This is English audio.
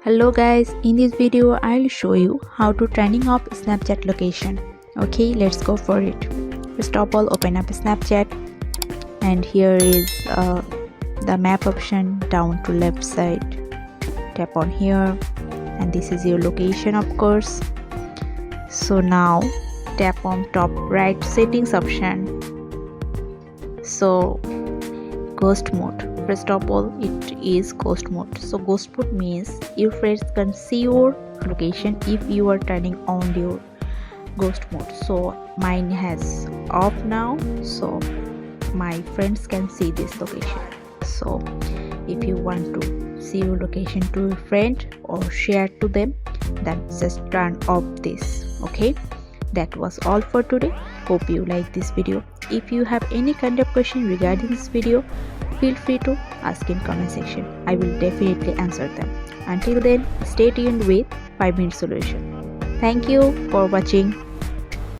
Hello guys, in this video I'll show you how to turning off Snapchat location. Okay, let's go for it. First of all, open up Snapchat and here is the map option down to left side. Tap on here and this is your location, of course. So now tap on top right settings option. So ghost mode. First of all, it is ghost mode. So ghost mode means your friends can see your location if you are turning on your ghost mode. So mine has off now, so my friends can see this location. So if you want to see your location to a friend or share to them, then just turn off this. Okay, that was all for today. Hope you like this video. If you have any kind of question regarding this video, feel free to ask in comment section. I will definitely answer them. Until then, stay tuned with 5 Minute Solution. Thank you for watching.